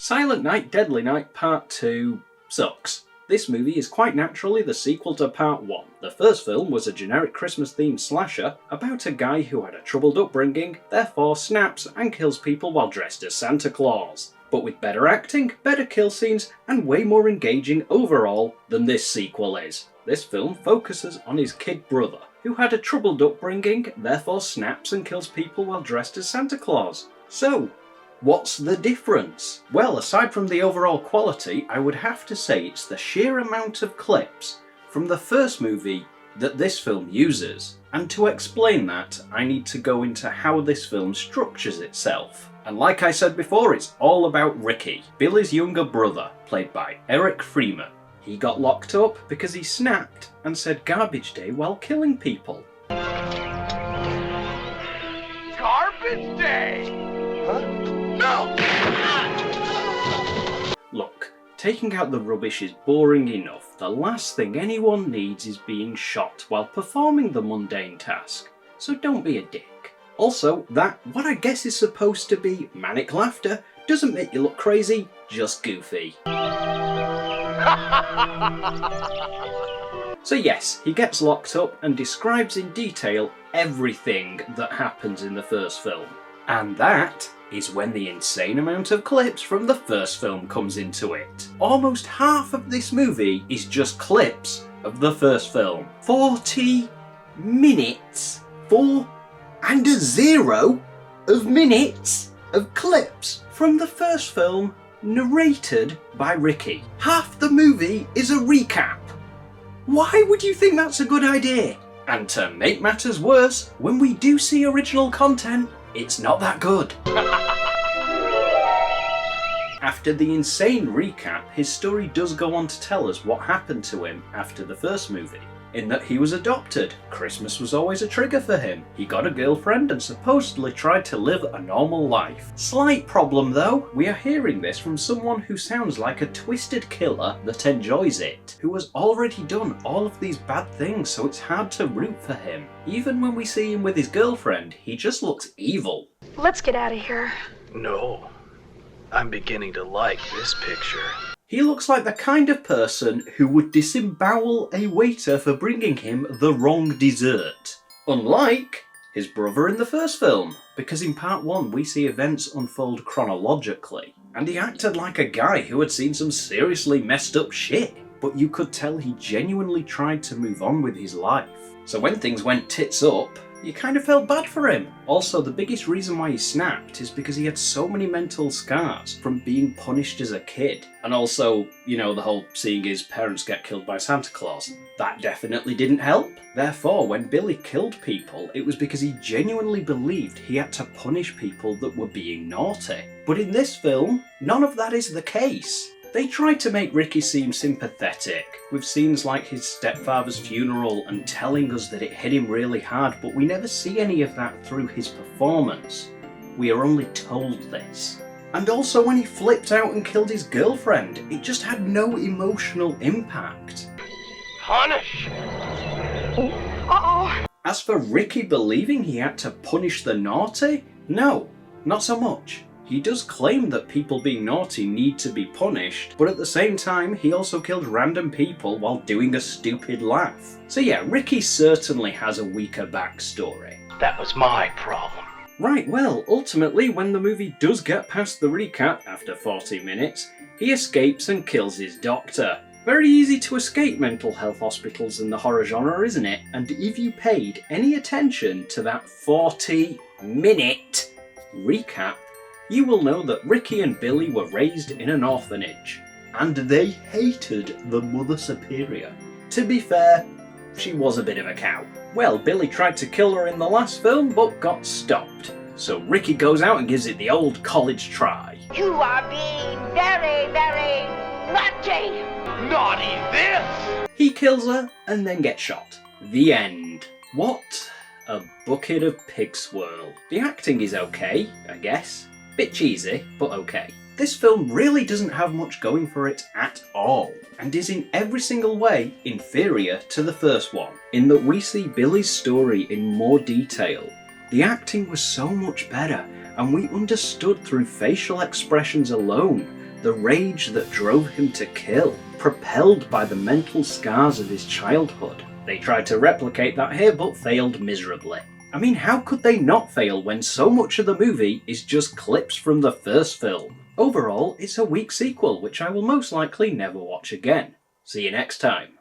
Silent Night, Deadly Night Part 2 sucks. This movie is quite naturally the sequel to Part 1. The first film was a generic Christmas-themed slasher about a guy who had a troubled upbringing, therefore snaps and kills people while dressed as Santa Claus. But with better acting, better kill scenes, and way more engaging overall than this sequel is. This film focuses on his kid brother, who had a troubled upbringing, therefore snaps and kills people while dressed as Santa Claus. So, what's the difference? Well, aside from the overall quality, I would have to say it's the sheer amount of clips from the first movie that this film uses. And to explain that, I need to go into how this film structures itself. And like I said before, it's all about Ricky, Billy's younger brother, played by Eric Freeman. He got locked up because he snapped and said garbage day while killing people. Garbage day! Huh? No! Look, taking out the rubbish is boring enough. The last thing anyone needs is being shot while performing the mundane task. So don't be a dick. Also, that, what I guess is supposed to be manic laughter, doesn't make you look crazy, just goofy. So yes, he gets locked up and describes in detail everything that happens in the first film. And that is when the insane amount of clips from the first film comes into it. Almost half of this movie is just clips of the first film. 40 minutes. 4 and a 0 of minutes of clips from the first film narrated by Ricky. Half the movie is a recap. Why would you think that's a good idea? And to make matters worse, when we do see original content, it's not that good. After the insane recap, his story does go on to tell us what happened to him after the first movie. In that he was adopted, Christmas was always a trigger for him, he got a girlfriend and supposedly tried to live a normal life. Slight problem though, we are hearing this from someone who sounds like a twisted killer that enjoys it, who has already done all of these bad things, so it's hard to root for him. Even when we see him with his girlfriend, he just looks evil. Let's get out of here. No, I'm beginning to like this picture. He looks like the kind of person who would disembowel a waiter for bringing him the wrong dessert. Unlike his brother in the first film, because in part 1 we see events unfold chronologically, and he acted like a guy who had seen some seriously messed up shit, but you could tell he genuinely tried to move on with his life. So when things went tits up, you kind of felt bad for him. Also, the biggest reason why he snapped is because he had so many mental scars from being punished as a kid. And also, you know, the whole seeing his parents get killed by Santa Claus. That definitely didn't help. Therefore, when Billy killed people, it was because he genuinely believed he had to punish people that were being naughty. But in this film, none of that is the case. They tried to make Ricky seem sympathetic, with scenes like his stepfather's funeral and telling us that it hit him really hard, but we never see any of that through his performance. We are only told this. And also when he flipped out and killed his girlfriend, it just had no emotional impact. Punish! Uh-oh. As for Ricky believing he had to punish the naughty, no, not so much. He does claim that people being naughty need to be punished, but at the same time, he also killed random people while doing a stupid laugh. So yeah, Ricky certainly has a weaker backstory. That was my problem. Right, well, ultimately, when the movie does get past the recap after 40 minutes, he escapes and kills his doctor. Very easy to escape mental health hospitals in the horror genre, isn't it? And if you paid any attention to that 40-minute recap, you will know that Ricky and Billy were raised in an orphanage, and they hated the Mother Superior. To be fair, she was a bit of a cow. Well, Billy tried to kill her in the last film, but got stopped. So Ricky goes out and gives it the old college try. You are being very, very naughty! Naughty this! He kills her, and then gets shot. The end. What a bucket of pig swirl. The acting is okay, I guess. Bit cheesy, but okay. This film really doesn't have much going for it at all, and is in every single way inferior to the first one, in that we see Billy's story in more detail. The acting was so much better, and we understood through facial expressions alone The rage that drove him to kill, propelled by the mental scars of his childhood. They tried to replicate that here but failed miserably. I mean, how could they not fail when so much of the movie is just clips from the first film? Overall, it's a weak sequel which I will most likely never watch again. See you next time.